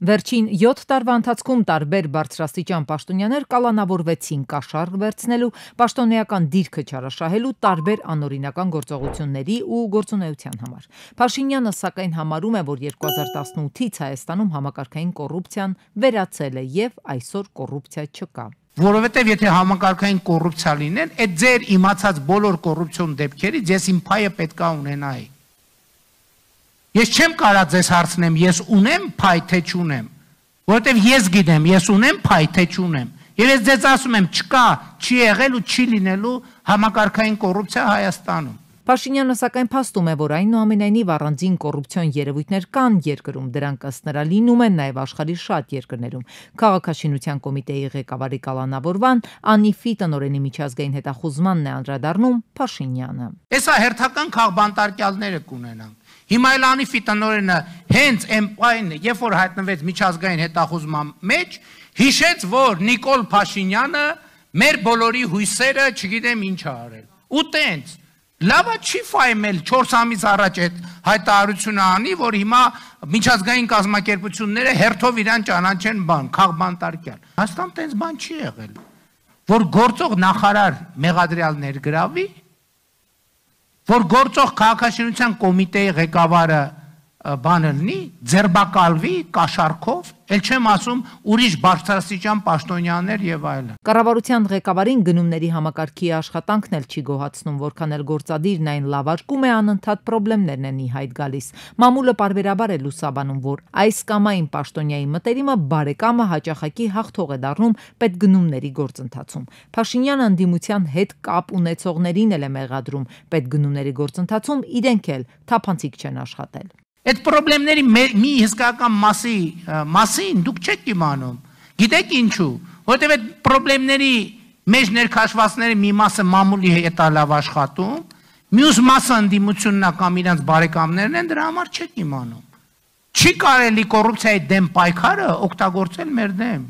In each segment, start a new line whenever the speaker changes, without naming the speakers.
Վերջին 7 տարվա ընթացքում տարբեր բարձրաստիճան պաշտոնյաներ կալանավորվեցին կաշառ վերցնելու, պաշտոնեական դիրքը չարաշահելու, տարբեր անօրինական գործողությունների ու գործունեության համար։ Փաշինյանը սակայն համարում է, որ 2018-ից Հայաստանում համակարգային կոռուպցիան վերացել է եւ այսօր կոռուպցիա չկա։
Որովհետև եթե համակարգային կոռուպցիա լիներ, այդ ձեր իմացած բոլոր կոռուպցիոն դեպքերից ես իմ փայը պետքա ունենայի։ Ես չեմ կարա ձեզ հարցնեմ, ես ունեմ փայ թե չունեմ, որովհետև ես գիտեմ, ես ունեմ փայ թե չունեմ։ Եվ ես ձեզ ասում եմ, չկա, չի եղել ու չի լինելու համակարգային կոռուպցիա Հայաստանում։
Փաշինյանը սակայն փաստում է, որ այնուամենայնիվ առանձին կոռուպցիոն երևույթներ կան երկրում, դրանք ըստ նրա լինում են նաև աշխարհի շատ երկրներում։ Քաղաքաշինության կոմիտեի ղեկավարի կալանավորման ԱՆԻՖ-ի տնօրենի միջազգային հետախուզմանն է անդրադառնում Փաշինյանը։
Հեսա հերթական քաղբանտարկյալները կունենանք։ Հիմա էլ ԱՆԻՖ-ի տնօրենը հենց այն, երբ որ հայտնվեց միջազգային հետախուզման մեջ, հիշեց, որ Նիկոլ Փաշինյանը մեր բոլորի հույսերը չգիտեմ ինչ ա արել։ Ու տենց լավա չի ֆայմել 4 ամիս առաջ այդ հայտարարությունը անի, որ հիմա միջազգային կազմակերպությունները հերթով իրան ճանաչեն քաղբանտարկյալ։ Հաստատ տենց բան չի եղել, որ գործող նախարար մեղադրյալ ներգրավի, որ գործող քաղաքաշինության կոմիտեի ղեկավարը բանը լինի, ձերբակալվի կաշառքով, էլ չեմ ասում ուրիշ բարձրաստիճան պաշտոնյաներ եւ այլն։
Կառավարության ղեկավարին գնումների համակարգի աշխատանքն էլ չի գոհացնում, որքան էլ գործադիրն այն լավարկում է, անընդհատ խնդիրներն են ի հայտ գալիս։ Մամուլը պարբերաբար է լուսաբանում, որ այս կամ այն պաշտոնյայի մտերիմը բարեկամը հաճախակի հաղթող է դառնում պետգնումների գործընթացում։ Փաշինյանը ընդդիմության հետ կապ ունեցողներին էլ է մեղադրում, պետգնումների գործընթացում իրենք էլ թափանցիկ չեն աշխատել։
Այդ խնդիրների մի հսկայական մասին դուք չեք իմանում։ Գիտեք ինչու։ Որտեւ այդ խնդիրների մեջ ներքաշվածների մի մասը մամուլի հետ է լավ աշխատում, մյուս մասը ընդդիմությունն է կամ իրենց բարեկամներն են, դրա համար չեք իմանում։ Չի կարելի կոռուպցիայի դեմ պայքարը օգտագործել մեր դեմ։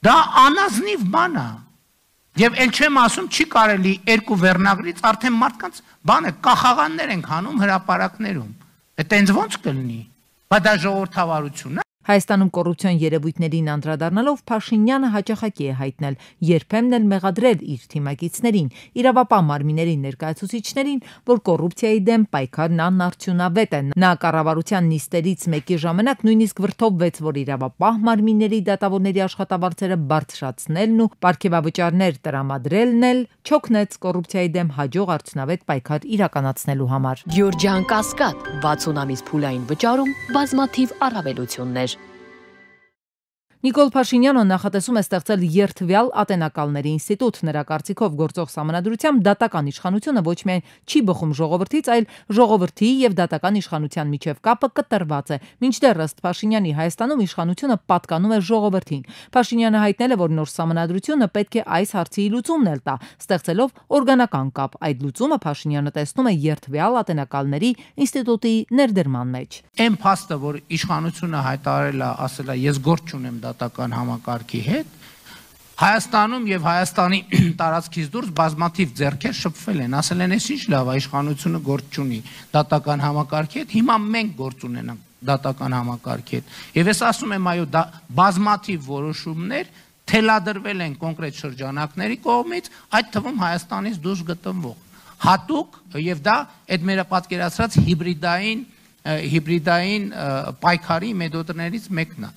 Դա անազնիվ բան է։ Եվ ել չեմ ասում, չի կարելի երկու վերնագրից արդեն մարդկանց բանը կախաղաններ ենք հանում հրապարակներում։ Այդտենց ոնց կլինի։ Բայց դա ժողովրդավարություն է։
Հայաստանում կոռուպցիոն երևույթներին անդրադառնալով Փաշինյանը հաճախակի է հայտնել, երբեմն էլ մեղադրել իր թիմակիցներին, իրավապահ մարմինների ներկայացուցիչներին, որ կոռուպցիայի դեմ պայքարն անարդյունավետ է։ Նա կառավարության նիստերից մեկի ժամանակ նույնիսկ վրդովվեց, որ իրավապահ մարմինների դատավորների աշխատավարձերը բարձրացնելն ու պարգևավճարներ տրամադրելն էլ չօգնեց կոռուպցիայի դեմ հաջող արդյունավետ պայքար իրականացնելու համար։
Գյուրջան Կասկադ 60 ամիս փուլային վճարում բազմաթիվ առավելություններ։
Նիկոլ Փաշինյանը նախատեսում է ստեղծել երթվյալ ատենակալների ինստիտուտ։ Նրա կարծիքով գործող սահմանադրությամբ դատական իշխանությունը ոչ միայն չի բխում ժողովրդից, այլ ժողովրդի եւ դատական իշխանության միջև կապը կտրված է։ Մինչդեռ ըստ Փաշինյանի Հայաստանում իշխանությունը պատկանում է ժողովրդին։ Փաշինյանը հայտնել է, որ նոր սահմանադրությունը պետք է այս հարցի լուծումն էլ տա, ստեղծելով օրգանական կապ։ Այդ լուծումը Փաշինյանը տեսնում է երթվյալ ատենակալների ինստիտուտի ներդրման մեջ։
Այն փաստը, որ իշխանությունը հայտարարել է, ասել է, ես գործ չունեմ դատական համակարգի հետ, Հայաստանում եւ Հայաստանի տարածքից դուրս բազմաթիվ ձեռքեր շփվել են, ասել են, «Էս ինչ լավ է, իշխանությունը գործ չունի դատական համակարգի հետ, հիմա մենք գործ ունենանք դատական համակարգի հետ»։ Եվ ես ասում եմ, այո, բազմաթիվ որոշումներ թելադրվել են կոնկրետ շրջանակների կողմից, այդ թվում Հայաստանից դուրս գտնվող հատուկ եւ դա այդ մեր պատկերացրած հիբրիդային պայքարի մեթոդներից մեկն է։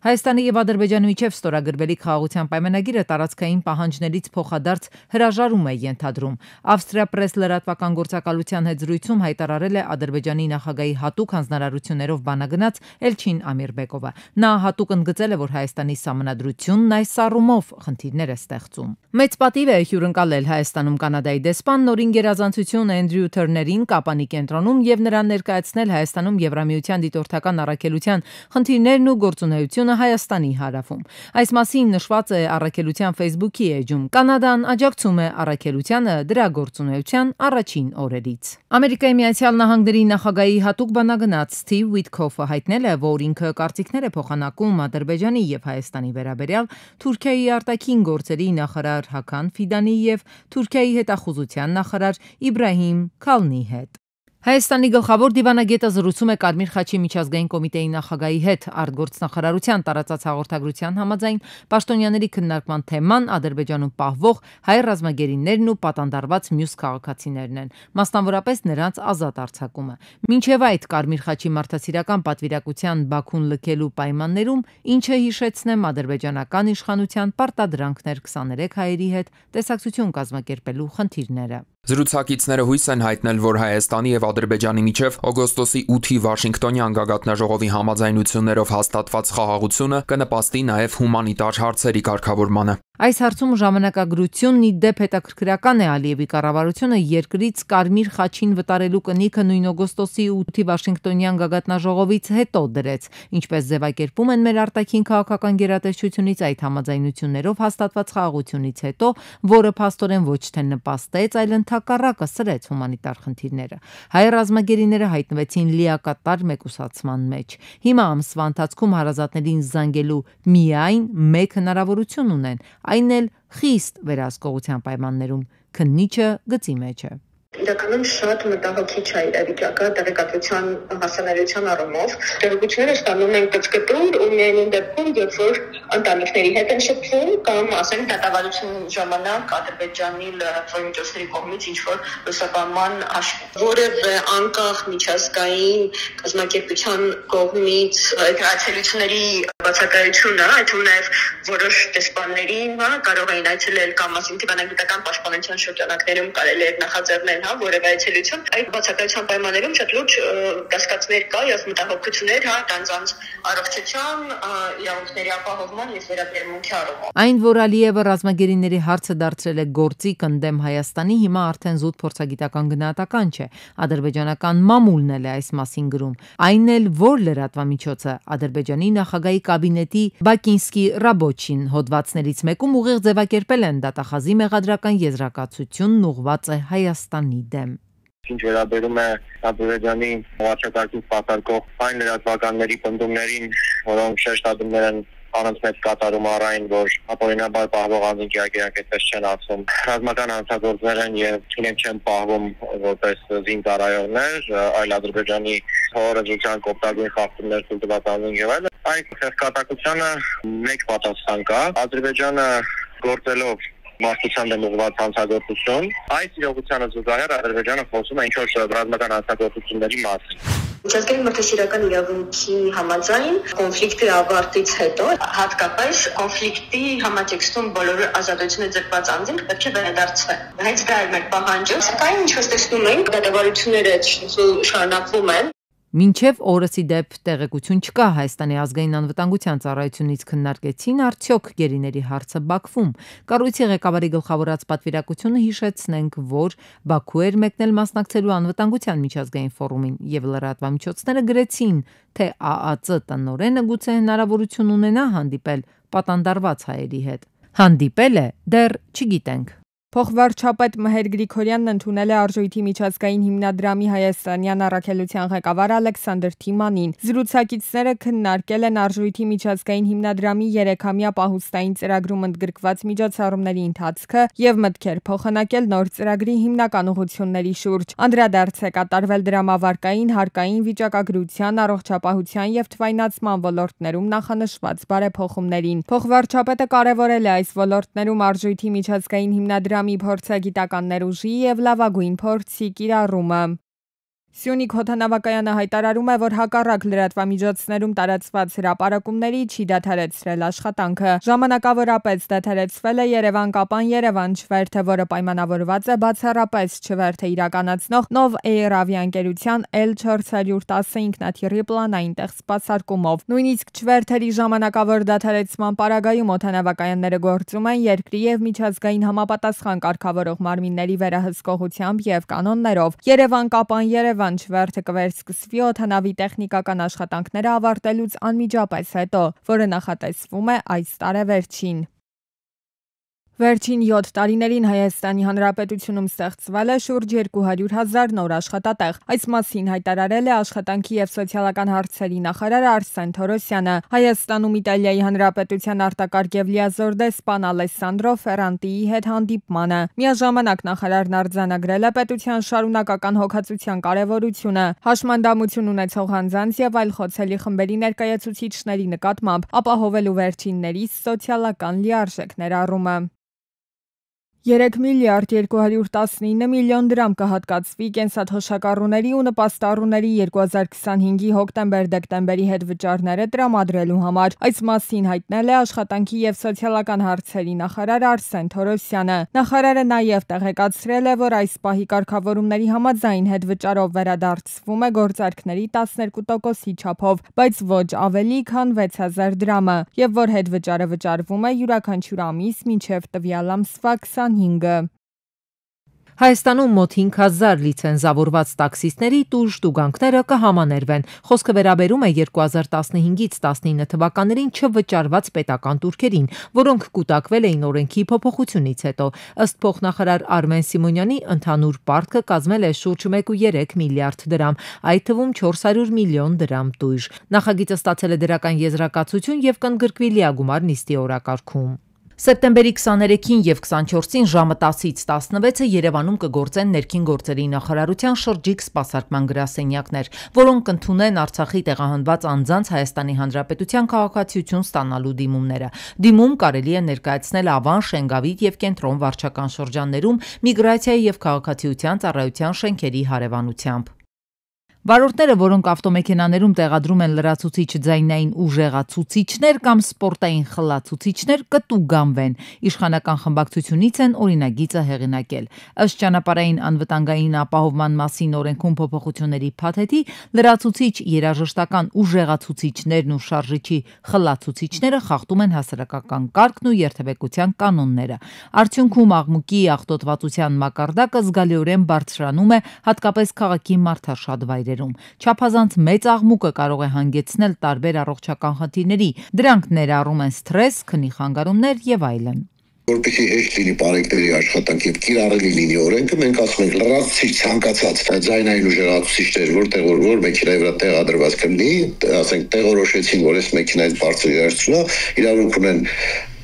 Հայաստանի եւ Ադրբեջանի միջև ստորագրվելիք խաղաղության պայմանագիրը տարածքային պահանջներից փոխադարձ հրաժարում է ենթադրում։ Ավստրիա պրես լրատվական գործակալության հետ զրույցում հայտարարել է Ադրբեջանի նախագահի հատուկ հանձնարարություններով բանագնաց Էլչին Ամիրբեկովը։ Նա հատուկ ընդգծել է, որ Հայաստանի սահմանադրությունն այս առումով խնդիրներ է ստեղծում։ Մեծ պատիվ է հյուրընկալել Հայաստանում Կանադայի դեսպան նորին գերազանցություն Էնդրյու Թերներին Կապանի կենտրոնում եւ նրան ներկայացնել Հայաստանում Եվրամիության դիտորդական առաքելության խնդիրներն ու գործունեությունը Հայաստանի հարավում։ Այս մասին նշված է առաքելության Facebook-ի էջում։ Կանադան աջակցում է առաքելությանը դրա գործունեության առաջին օրերից։ Ամերիկայի Միացյալ Նահանգների նախագահի հատուկ բանագնաց Սթիվ Ուիթքոֆը հայտնել է, որ ինքը կարծիքներ է փոխանակում Ադրբեջանի եւ Հայաստանի վերաբերյալ Թուրքիայի արտաքին գործերի նախարար Հական Ֆիդանի եւ Թուրքիայի հետախուզության նախարար Իբրահիմ Քալնի հետ։ Հայաստանի գլխավոր դիվանագետը զրուցում է Կարմիր խաչի միջազգային կոմիտեի նախագահի հետ։ Արտգործնախարարության տարածած հաղորդագրության համաձայն պաշտոնյաների քննարկման թեման Ադրբեջանում պահվող հայ ռազմագերիներն ու պատանդարված մյուս քաղաքացիներն են, մասնավորապես նրանց ազատ արձակումը։ Մինչև այդ Կարմիր խաչի մարդասիրական պատվիրակության Բաքուն լքելու պայմաններում, ինչը հիշեցնեմ ադրբեջանական իշխանության պարտադրանքներ 23 հայերի հետ տեսակցություն կազմակերպելու խնդիրները։
Զրուցակիցները հույս են հայտնել, որ Հայաստանի եւ Ադրբեջանի միջև օգոստոսի 8-ի Վաշինգտոնյան գագաթնաժողովի համաձայնություններով հաստատված խաղաղությունը կնպաստի նաեւ հումանիտար հարցերի կարգավորմանը։
Այս հարցում ժամանակագրությունն ի դեպ հետաքրքրական է Ալիևի կառավարությունը երկրից Կարմիր խաչին վտարելու կնիքը նույն օգոստոսի 8-ի Վաշինգտոնյան գագաթնաժողովից հետո դրեց, ինչպես ձևակերպում են մեր արտաքին քաղաքական գերատեսչությունից այդ համաձայնություններով հաստատված խաղաղությունից հետո, որը փաստորեն ոչ թե նպաստեց, այլ ընդհակառակը սրեց հումանիտար խնդիրները։ Հայ ռազմագերիները հայտնվեցին լիակատար մեկուսացման մեջ։ Հիմա ամսվա ընթացքում հարազատներին զանգելու միայն մեկ հնարավորություն ունեն, այն էլ խիստ վերահսկողության պայմաններում, քննիչը գծի մեջ է։
Իրականում շատ մտահոգիչ է իրավիճակը տեղեկատվության հասանելիության առումով։ Տեղեկությունները ստանում են կծկտուր ու միայն դեպքում, երբ որ ընտանիքների հետ են շփվում կամ ասենք դատավարության ժամանակ Ադրբեջանի լրատվական միջոցների կողմից ինչ-որ լուսաբանման որևէ անկախ միջազգային կազմակերպության կողմից այցելությունների բացակայությունը, այդ թվում նաև որոշ դեսպանների կարող էին այցելել կամ ասենք դիվանագիտական պաշտպանության շրջանակներում կարելի է նախաձեռնել որևէ այցելություն, այդ բացակայության պայմաններում շատ լուրջ կասկածներ կա եւ մտահոգություններ դրանց առողջության, իրավունքների ապահովման եւ վերաբերմունքի առումով։
Այն, որ Ալիևը ռազմագերիների հարցը դարձրել է գործիք ընդդեմ Հայաստանի, հիմա արդեն զուտ փորձագիտական գնահատական չէ։ Ադրբեջանական մամուլն էլ է այս մասին գրում։ Այն էլ, որ լրատվամիջոցը Ադրբեջանի նախագահի կաբինետի Բակինսկի Ռաբոչին հոդվածներից մեկում ուղիղ ձևակերպել են դատախազի մեղադրական եզրակացությունն ուղղված է Հայաստանի դեմ։
Ինչ վերաբերում է Ադրբեջանի վարչակարգին սպասարկող այն լրատվականների պնդումներին, որոնք շեշտադրումներ են առանց մեծ կատարում առայն, որ ապօրինաբար պահվող անձինք այդպես չեն ասում։ Ռազմական հանցագործներ են եւ իրենք չեն պահվում որպես զինծառայողներ, այլ Ադրբեջանի հորիզոնտալ կոպտագույն խախտումներ ցույց անձինք եւ այլն։ Այդ խեղճակատությանը մեկ պատասխան կա։ Ադրբեջանը գործելով մարդկության դեմ ուղղված հանցագործություն, այս իրողությանը զուգահեռ Ադրբեջանը խոսում է ինչ-որ ռազմական հանցագործությունների մասին։
Միջազգային մարդասիրական իրավունքի համաձայն կոնֆլիկտի ավարտից հետո հատկապես կոնֆլիկտի համատեքստում բոլոր ազատությունները ձեռքված անձինք պետք է վերադարձվեն։ Հենց դա է մեր պահանջը, սակայն ինչպես տեսնում ենք, դատավարությունները շարունակվում են։
Մինչև օրս ի դեպ տեղեկություն չկա Հայաստանի ազգային անվտանգության ծառայությունից քննարկեցին արդյոք գերիների հարցը Բաքվում։ Կառույցի ղեկավարի գլխավորած պատվիրակությունը հիշեցնենք, որ Բաքու էր մեկնել մասնակցելու անվտանգության միջազգային ֆորումին եւ լրատվամիջոցները գրեցին, թե ԱԱԾ տնօրենը գուցե հնարավորություն ունենա հանդիպել պատանդարված հայերի հետ։ Հանդիպել է, դեռ չգիտենք։
Փոխվարչապետ Մհեր Գրիգորյանն ընդունել է Արժույթի միջազգային հիմնադրամի հայաստանյան առաքելության ղեկավար Ալեքսանդր Թիմանին։ Զրուցակիցները քննարկել են Արժույթի միջազգային հիմնադրամի 3-ամյա պահուստային ծրագրում ընդգրկված միջոցառումների ընթացքը եւ մտքեր փոխանակել նոր ծրագրի հիմնական ուղղությունների շուրջ։ Անդրադարձ է կատարվել դրամավարկային, հարկային վիճակագրության, առողջապահության եւ թվայնացման ոլորտներում նախանշված բարեփոխումներին։ Փոխվարչապետը կարևորել է այս ոլորտներում Արժույթի միջազգային հիմնադրամի փորձագիտական ներուժի եւ լավագույն փորձի կիրառումը։ Սյունիք օդանավակայանը հայտարարում է, որ հակառակ լրատվամիջոցներում տարածված հրապարակումների չի դադարեցրել աշխատանքը։ Ժամանակավորապես դադարեցվել է Երևան-Կապան-Երևան չվերթը, որը պայմանավորված է բացառապես չվերթը իրականացնող Nov Air ավիաընկերության L410 ինքնաթիռի պլանային տեղսպասարկումով։ Նույնիսկ չվերթերի ժամանակավոր դադարեցման պարագայում օդանավակայանները գործում են երկրի եւ միջազգային համապատասխան կարգավորող մարմինների վերահսկողությամբ եւ կանոններով։ Երևան-Կապան-Երևան չվերթը կվերսկսվի օդանավի տեխնիկական աշխատանքները ավարտելուց անմիջապես հետո, որը նախատեսվում է այս տարեվերջին։ Վերջին 7 տարիներին Հայաստանի Հանրապետությունում ստեղծվել է շուրջ 200,000 նոր աշխատատեղ։ Այս մասին հայտարարել է Աշխատանքի և սոցիալական հարցերի նախարար Արսեն Թորոսյանը։ Հայաստանում Իտալիայի Հանրապետության արտակարգ և լիազոր դեսպան Ալեսանդրո Ֆերանտիի հետ հանդիպմանը։ Միաժամանակ նախարարն արձանագրել է պետության շարունակական հոգացության կարևորությունը, հաշմանդամություն ունեցող անձանց և այլ խոցելի խմբերի ներկայացուցիչների նկատմամբ, ապահովելու վերջիններիս սոցիալական լիարժեք ներառումը։ 3 միլիարդ 219 միլիոն դրամ կհատկացվի կենսաթոշակառուների ու նպաստառուների 2025-ի հոկտեմբեր-դեկտեմբերի հետ վճարները տրամադրելու համար։ Այս մասին հայտնել է Աշխատանքի և սոցիալական հարցերի նախարար Արսեն Թորոսյանը։ Նախարարը նաև տեղեկացրել է, որ այս պահի կարգավորումների համաձայն հետ վճարով վերադարձվում է գործարքների 12%-ի չափով, բայց ոչ ավելի քան 6000 դրամը, և որ հետ վճարը վճարվում է յուրաքանչյուր ամիս մինչև տվյալ ամսվա 25-ը։
Հայաստանում մոտ 5000 լիցենզավորված տաքսիստների տուժ-տուգանքները կհամաներվեն։ Խոսքը վերաբերում է 2015-ից 19 թվականներին չվճարված պետական տուրքերին, որոնք կուտակվել էին օրենքի փոփոխությունից հետո։ Ըստ փոխնախարար Արմեն Սիմոնյանի, ընդհանուր պարտքը կազմել է շուրջ 1.3 միլիարդ դրամ, այդ թվում 400 միլիոն դրամ տույժ։ Նախագիծը ստացել է դրական եզրակացություն և կընդգրկվի լիագումար նիստի օրակարգում։ Սեպտեմբերի 23-ին և 24-ին ժամը 10-ից 16-ը Երևանում կգործեն ներքին գործերի նախարարության շրջիկ սպասարկման գրասենյակներ, որոնք կընդունեն Արցախի տեղահանված անձանց Հայաստանի Հանրապետության քաղաքացիություն ստանալու դիմումները։ Դիմում կարելի է ներկայացնել Ավան, Շենգավիթ և Կենտրոն վարչական շրջաններում միգրացիայի և քաղաքացիության ծառայության շենքերի հարևանությամբ։ Վարորդները, որոնք ավտոմեքենաներում տեղադրում են լրացուցիչ ձայնային ուժեղացուցիչներ կամ սպորտային խլացուցիչներ, կտուգանվեն։ Իշխանական խմբակցությունից են օրինագիծը հեղինակել։ Ըստ ճանապարհային անվտանգային ապահովման մասին օրենքում փոփոխությունների փաթեթի, լրացուցիչ երաժշտական ուժեղացուցիչներն ու շարժիչի խլացուցիչները խախտում են հասարակական կարգն ու երթևեկության կանոնները։ Արդյունքում աղմուկի աղտոտվածության մակարդակը զգալիորեն բարձրանում է, հատկապես քաղաքի մարդաշատ վայրերում։ Չափազանց մեծ աղմուկը կարող է հանգեցնել տարբեր առողջական խնդիրների։ Դրանք ներառում են սթրես, քնի խանգարումներ եւ այլն։
Որպեսզի հեշտ լինի բարեկների աշխատանք եւ կիրառելի լինի օրենքը, մենք ասում ենք լրացուցիչ ցանկացած ձայնային ուժեղացուցիչներ, որ մեքենայի վրա տեղադրված կլինի, ասենք տեղորոշեցին, որ այս մեքենայից բարձր երաժշտություն է, իրավունք ունեն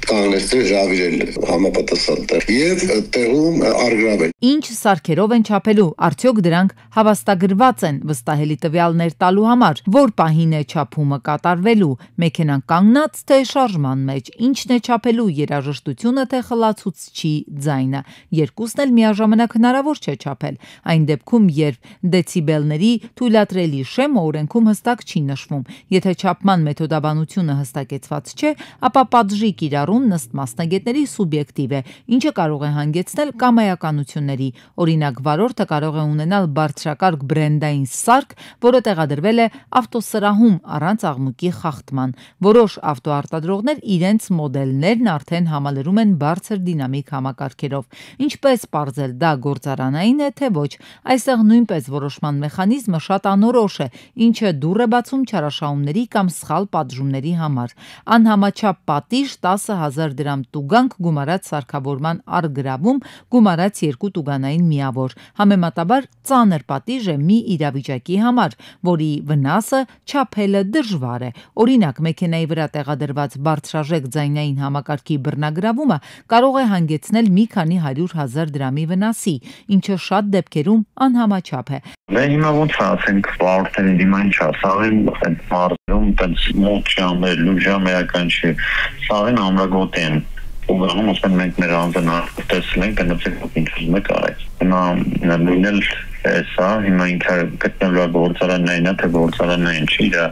կանգնեցնել, ժավիրել համապատասխան տեղ եւ տեղում արգրավել։
Ինչ սարքերով են չափելու, արդյոք դրանք հավաստագրված են վստահելի տվյալներ տալու համար, որ պահին է չափումը կատարվելու, մեքենան կանգնած թե շարժման մեջ, ինչն է չափելու, երաժշտությունը թե խլացուցչի ձայնը։ Երկուսն էլ միաժամանակ հնարավոր չէ չափել։ Այն դեպքում, երբ դեցիբելների թույլատրելի շեմը օրենքում հստակ չի նշվում։ Եթե չափման մեթոդաբանությունը հստակեցված չէ, ապա պատժի կիրառում ըստ մասնագետների սուբյեկտիվ է, ինչը կարող է հանգեցնել կամայականությունների։ Օրինակ, վարորդը կարող է ունենալ բարձրակարգ բրենդային սարք, որը տեղադրվել է ավտոսրահում առանց աղմուկի խախտման։ Որոշ ավտոարտադրողներ իրենց մոդելներն արդեն համալրում են բարձր դինամիկ համակարգերով։ Ինչպես պարզել դա գործարանային է, թե ոչ։ Այստեղ նույնպես որոշման մեխանիզմը շատ անորոշ է, ինչը դուռ է բացում չարաշահումների կամ սխալ պատժումների համար։ Անհամաչափ պատիժ 10,000 դրամ տուգանք գումարած սարքավորման առգրավում գումարած 2 տուգանային միավոր։ Համեմատաբար ծանր պատիժ է մի իրավիճակի համար, որի վնասը չափելը դժվար է։ Օրինակ, մեքենայի վրա տեղադրված բարձրաժեք ձայնային համակարգի բռնագրավումը կարող է հանգեցնել մի քանի 100,000 դրամի վնասի, ինչը շատ դեպքերում անհամաչափ է։
Դե հիմա ոնց ասենք, վարորդների դիմային չա, սաղին այդ մարզում, այդ մոտ ժամեր, լուժամերական չի, սաղին ամրագոտ են, ուղղանում ասեն մենք մեր անձն տեսել ենք, գնացեք ինչ ուզում եք արեք։ Հիմա նույնն էլ էսա, հիմա ինքը գտնելու գործարանային է, թե գործարանային չի, դա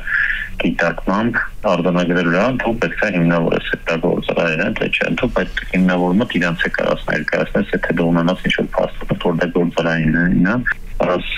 գիտակմամբ արձանագրելու է, դու պետք է հիմնավորես այդ գործարանին, թե չէ, դու այդ հիմնավորումը իրանց է կարաս ներկայացնես, եթե դու ունենաս ինչ-որ փաստաթղթ, որ դա գործարանին է, արած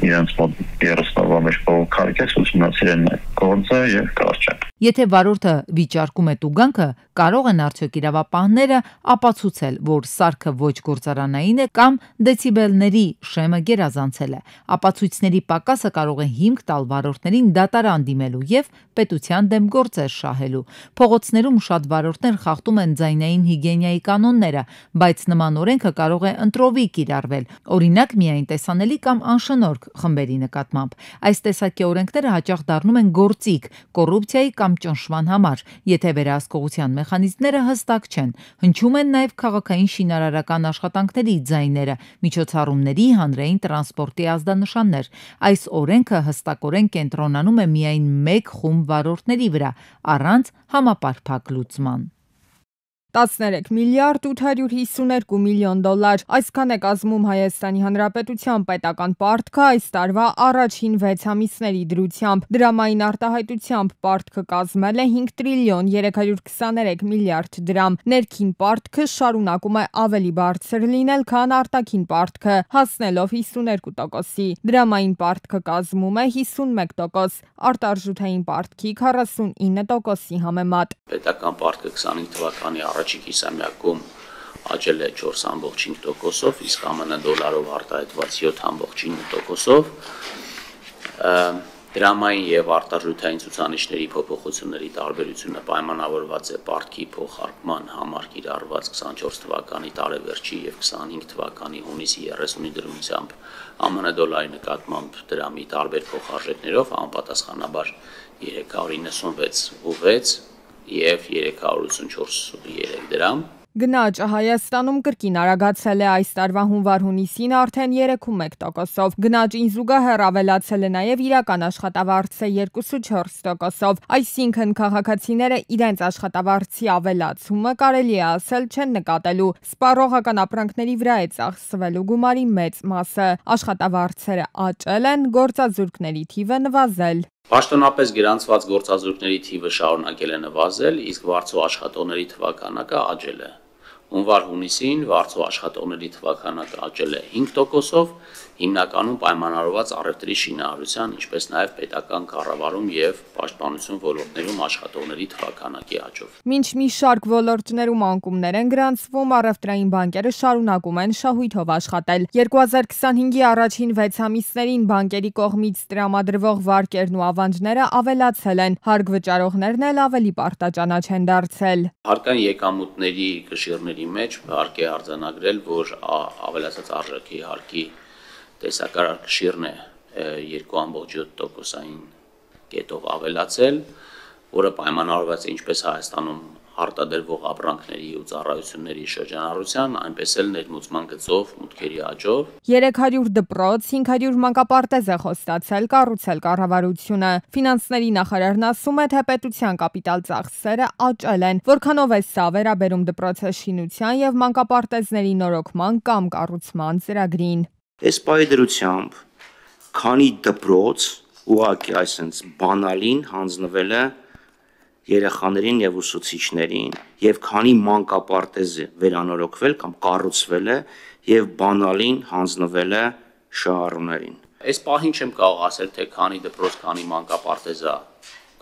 իրանց մոտ 30 օրվա մեջ փոխարկես ուսումնասիրեն գործը եւ կարճ
Եթե վարորդը վիճարկում է տուգանքը, կարող են արդյոք իրավապահները ապացուցել, որ սարքը ոչ գործարանային է կամ դեցիբելների շեմը գերազանցել է։ Ապացույցների պակասը կարող է հիմք տալ վարորդներին դատարան դիմելու եւ պետության դեմ գործեր շահելու։ Փողոցներում շատ վարորդներ խախտում են ձայնային հիգիենայի կանոնները, բայց նման օրենքը կարող է ընտրովի կիրառվել, օրինակ միայն տեսանելի կամ անշնորհք խմբերի նկատմամբ։ Այս տեսակի օրենքները հաճախ դառնում են գործիք կոռուպցիայի կամ ճնշման համար, եթե վերահսկողության մեխանիզմները հստակ չեն։ Հնչում են նաև քաղաքային շինարարական աշխատանքների ձայները, միջոցառումների, հանրային տրանսպորտի ազդանշաններ։ Այս օրենքը հստակորեն կենտրոնանում է միայն մեկ խումբ վարորդների վրա, առանց համապարփակ լուծման։
13 միլիարդ 852 միլիոն դոլար, այսքան է կազմում Հայաստանի Հանրապետության պետական պարտքը այս տարվա առաջին 6 ամիսների դրությամբ։ Դրամային արտահայտությամբ պարտքը կազմել է 5 տրիլիոն 323 միլիարդ դրամ։ Ներքին պարտքը շարունակում է ավելի բարձր լինել, քան արտաքին պարտքը, հասնելով 52%-ի։ Դրամային պարտքը կազմում է 51%, արտարժութային պարտքի 49%-ի համեմատ։
Պետական պարտքը 25 թվականի առաջին կիսամյակում աճել է 4.5%-ով, իսկ ԱՄՆ դոլարով արտահայտված 7.9%-ով։ Դրամային եւ արտարժութային ցուցանիշների փոփոխությունների տարբերությունը պայմանավորված է պարտքի փոխարկման համար կիրառված 24 թվականի տարեվերջի եւ 25 թվականի հունիսի 30-ի դրությամբ ԱՄՆ դոլարի նկատմամբ դրամի տարբեր փոխարժեքներով, անպատասխանաբար 396.6 եւ 384.3 դրամ։
Գնաճը Հայաստանում կրկին արագացել է այս տարվա հունվար-հունիսին արդեն 3.1%-ով։ Գնաճին զուգահեռ ավելացել է նաև իրական աշխատավարձը 2.4%-ով, այսինքն քաղաքացիները իրենց աշխատավարձի ավելացումը կարելի է ասել չեն նկատելու։ Սպառողական ապրանքների վրա է ծախսվելու գումարի մեծ մասը։ Աշխատավարձերը աճել են, գործազուրկների թիվը նվազել։
Պաշտոնապես գրանցված գործազուրկների թիվը շարունակել է նվազել, իսկ վարձու աշխատողների թվականակը աճել է։ Հունվար-հունիսին վարձու աշխատողների թվականակը աճել է 5%-ով, հիմնականում պայմանավորված առևտրի շինարարության, ինչպես նաև պետական կառավարում եւ պաշտպանություն ոլորտներում աշխատողների թվականակի աճով։
Մինչ մի շարք ոլորտներում անկումներ են գրանցվում, առևտրային բանկերը շարունակում են շահույթով աշխատել։ 2025-ի առաջին 6 ամիսներին բանկերի կողմից տրամադրվող վարկերն ու ավանդները ավելացել են, հարկ վճարողներն էլ ավելի պարտաճանաչ են դարձել։
Հարկային եկամուտների կշիռների մեջ հարկ է արձանագրել, որ ավելացած արժեքի հարկի տեսակարար կշիռն է 2.7%-ային կետով ավելացել, որը պայմանավորված է ինչպես Հայաստանում արտադրվող ապրանքների ու ծառայությունների շրջանառության, այնպես էլ ներմուծման գծով մուտքերի աճով։
300 դպրոց, 500 մանկապարտեզ է խոստացել կառուցել կառավարությունը։ Ֆինանսների նախարարն ասում է, թե պետության կապիտալ ծախսերը աճել են, որքանով է սա վերաբերում դպրոցաշինության եւ մանկապարտեզների նորոգման կամ կառուցման ծրագրին։
Այս պայդրությամբ քանի դպրոց ուղղակի այսպես բանալին հանձնվել է երեխաներին եւ ուսուցիչներին եւ քանի մանկապարտեզ վերանորոգվել կամ կառուցվել է եւ բանալին հանձնվել է շահառուներին։
Այս պահին չեմ կարող ասել, թե քանի դպրոց, քանի մանկապարտեզ է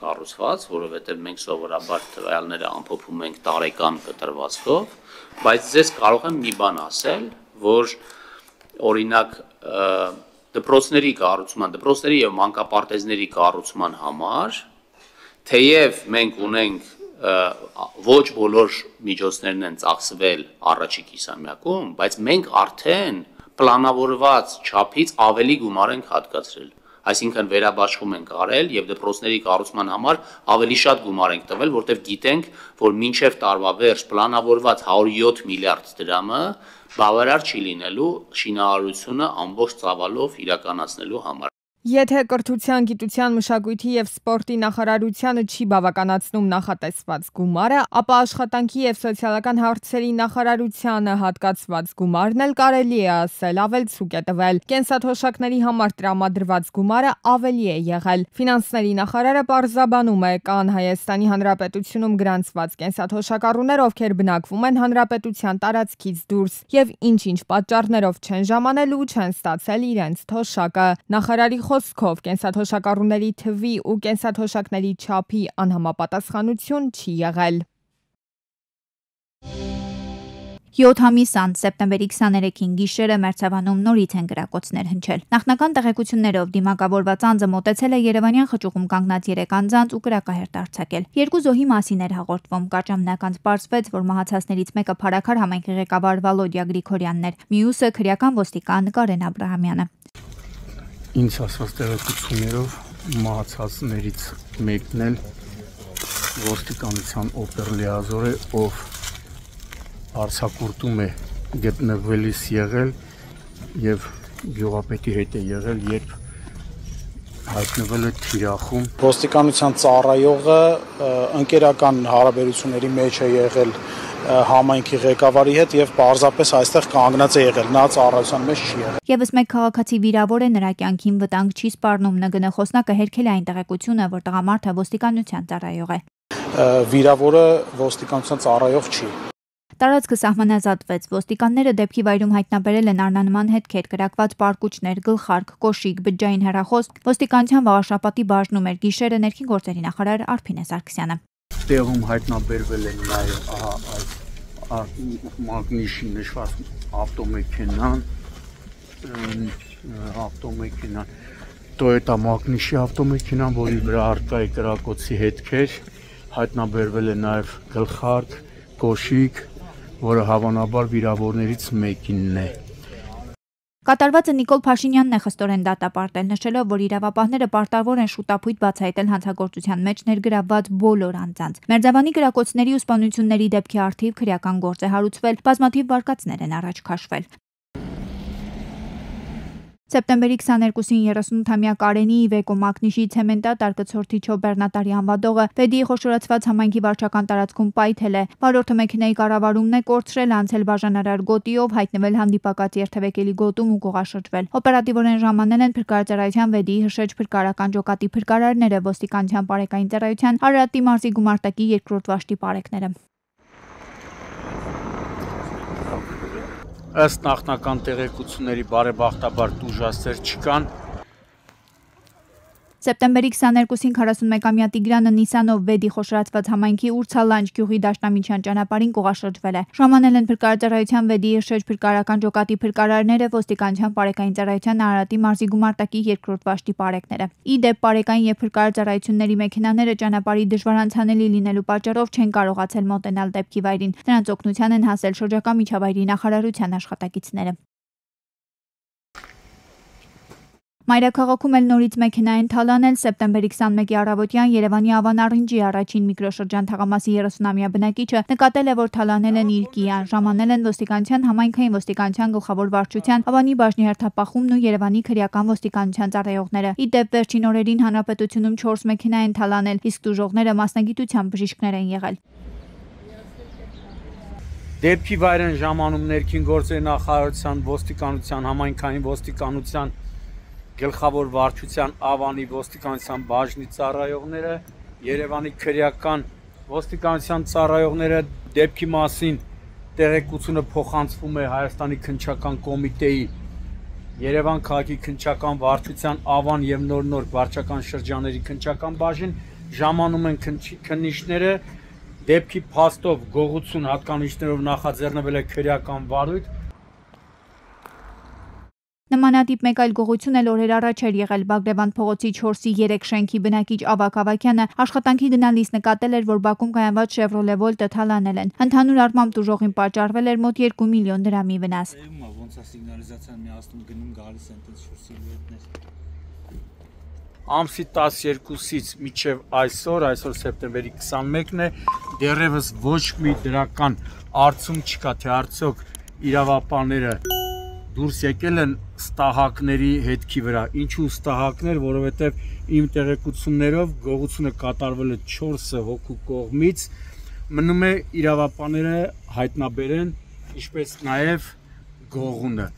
կառուցված, որովհետեւ մենք սովորաբար տվյալները ամփոփում ենք տարեկան կտրվածքով, բայց ձեզ կարող եմ մի բան ասել, որ օրինակ դպրոցների կառուցման, դպրոցների եւ մանկապարտեզների կառուցման համար թեև մենք ունենք ոչ բոլոր միջոցներն են ծախսվել առաջի կիսամյակում, բայց մենք արդեն պլանավորված չափից ավելի գումար ենք հատկացրել։ Այսինքն վերաբաշխում ենք արել եւ դպրոցների կառուցման համար ավելի շատ գումար ենք տվել, որտեղ գիտենք, որ մինչեւ տարվա վերջ պլանավորված 107 միլիարդ դրամը բավարար չի լինելու շինարարությունը ամբողջ ծավալով իրականացնելու համար։
Եթե կրթության, գիտության, մշակույթի եւ սպորտի նախարարությանը չի բավականացնում նախատեսված գումարը, ապա աշխատանքի եւ սոցիալական հարցերի նախարարությանը հատկացված գումարն էլ կարելի է ասել ավելցուկ է տվել։ Կենսաթոշակների համար տրամադրված գումարը ավելի է եղել։ Ֆինանսների նախարարը պարզաբանում է, կան Հայաստանի Հանրապետությունում գրանցված կենսաթոշակառուներ, ովքեր բնակվում են հանրապետության տարածքից դուրս եւ ինչ-ինչ պատճառներով չեն ժամանել ու չեն ստացել իրենց թոշակը։ Նախարարի խոսքով կենսաթոշակառուների թվի ու կենսաթոշակների չափի անհամապատասխանություն չի եղել։
7 ամիս անց սեպտեմբերի 23-ին գիշերը Մերձավանում նորից են գրակոծներ հնչել։ Նախնական տեղեկություններով դիմակավորված անձը մոտեցել է Երևանյան խճուղում կանգնած 3 անձանց ու կրակահերթ արձակել։ 2 զոհի մասին էր հաղորդվում։ Կարճ ժամանակ անց պարզվեց, որ մահացածներից մեկը Փարաքար համայնքի ղեկավար Վալոդիա Գրիգորյանն էր, մյուսը քրեական ոստիկան Կարեն Աբրահամյանը։
Ինձ ասած տեղեկություններով մահացածներից մեկն էլ ոստիկանության օպերլիազոր է, ով Արցակուրտում է գտնվելիս եղել եւ գյուղապետի հետ է եղել, երբ հայտնվել է Թիրախում։
Ոստիկանության ծառայողը ընկերական հարաբերությունների մեջ է եղել համայնքի ղեկավարի հետ եւ պարզապես այստեղ կանգնած է եղել, նա ծառայության մեջ չի եղել։
Եվս մեկ քաղաքացի վիրավոր է, նրա կյանքին վտանգ չի սպառնում, ՆԳՆ խոսնակը հերքել է այն տեղեկությունը, որ տղամարդը ոստիկանության ծառայող է։
Վիրավորը ոստիկանության ծառայող չի։
Տարածքը սահմանազատվեց, ոստիկանները դեպքի վայրում հայտնաբերել են առնանման հետքեր, կրակված պարկուճներ, գլխարկ, կոշիկ, բջջային հեռախոս, ոստիկանության վաղաշապատի բաժնում էր գիշերը ներքին գործերի նախարար Արփինե Սարգսյանը։
Տեղում հայտնաբերվել են նաև մագնիշի նշված ավտոմեքենան, Toyota մագնիշի ավտոմեքենան, որի վրա առկա է կրակոցի հետքեր, հայտնաբերվել է նաև գլխարկ, կոշիկ, որը հավանաբար վիրավորներից մեկինն է։
Կատարվածը Նիկոլ Փաշինյանն է խստորեն դատապարտել, նշելով, որ իրավապահները պարտավոր են շուտապույտ բացահայտել հանցագործության մեջ ներգրավված բոլոր անձանց։ Մերձավանի գրակոծների ու սպանությունների դեպքի առթիվ քրեական գործ է հարուցվել, բազմաթիվ վարկածներ են առաջ քաշվել։ Սեպտեմբերի 22-ին 38-ամյա Կարենի Իվեկո Մագնիշի ցեմենտատ արկծորդի Չոբերնատարի անվադողը Վեդիի խոշորացված համայնքի վարչական տարածքում պայթել է։ Վարորդը մեքենայի կառավարումն է կորցրել, անցել բաժանարար գոտիով, հայտնվել հանդիպակաց երթևեկելի գոտում ու գողաշրջվել։ Օպերատիվորեն ժամանել են փրկարարության Վեդիի հրշեջ փրկարական ջոկատի փրկարարները, ոստիկանության բարեկային ծառայության Արարատի մարզի գումարտակի 2-րդ վաշտի բարեկները։
Ըստ նախնական տեղեկությունների բարեբախտաբար տուժածներ չկան։
Սեպտեմբերի 22-ին 41-ամյա Տիգրանը Նիսանով Վեդի խոշորացված համայնքի Ուրցալանջ գյուղի դաշնամիջյան ճանապարհին կողաշրջվել է։ Ժամանել են փրկարարության Վեդի հրշեջ փրկարական ջոկատի փրկարարները, ոստիկանության բարեկային ծառայության Արարատի մարզի գումարտակի 2-րդ վաշտի բարեկները։ Ի դեպ բարեկային եւ փրկարարությունների մեքենաները ճանապարհի դժվարանցանելի լինելու պատճառով չեն կարողացել մոտենալ դեպքի վայրին։ Նրանց օգնության են հասել շրջակա միջավայրի նախարարության աշխատակիցները։ Մայրաքաղաքում էլ նորից մեքենա են թալանել սեպտեմբերի 21-ի առավոտյան Երևանի Ավանարինջի առաջին միկրոշրջան թաղամասի 30-ամյա բնակիչը նկատել է, որ թալանել են իր Կիան, ժամանել են ոստիկանության, համայնքային ոստիկանության գլխավոր վարչության, Ավանի բաժնի հերթապախումն ու Երևանի քրեական ոստիկանության ծառայողները։ Ի դեպ վերջին օրերին հանրապետությունում 4 մեքենա են թալանել, իսկ տուժողները մասնագիտությամբ բժիշկներ են եղել։
Դեպքի վայր են ժամանում ներքին գործերի նախարարության, ոստիկանության, համայնքային ոստիկանության գլխավոր վարչության Ավանի ոստիկանության բաժնի ծառայողները, Երևանի քրեական ոստիկանության ծառայողները, դեպքի մասին տեղեկությունը փոխանցվում է Հայաստանի քննչական կոմիտեի Երևան քաղաքի քննչական վարչության Ավան եւ նոր վարչական շրջանների քննչական բաժին, ժամանում են քննիչները, դեպքի փաստով գողություն հատկանիշներով նախաձեռնվել է քրեական վարույթ։
Նմանատիպ մեկ այլ գողություն էլ օրեր առաջ էր եղել Բագրևանդ փողոցի 4-ի 3 շենքի բնակիչ Ավակ Ավակյանը աշխատանքի գնալիս նկատել էր, որ բակում կայանված Chevrolet Volt-ը թալանել են։ Ընդհանուր առմամբ տուժողին պատճառվել էր մոտ 2 միլիոն դրամի վնաս։
Ոնց է սիգնալիզացիան միացնում գնում գալիս են տես շուրջ սիլուետներ։
Ամսի 12-ից մինչև այսօր սեպտեմբերի 21-ն է, դեռևս ոչ մի դրական արդյունք չկա, թե արդյոք իրավապահները դուրս եկել են ստահակների հետքի վրա։ Ինչու ստահակներ, որովհետև իմ տեղեկություններով գողությունը կատարվել է 4 հոգու կողմից, մնում է իրավապահները հայտնաբերեն, ինչպես նաև գողունը։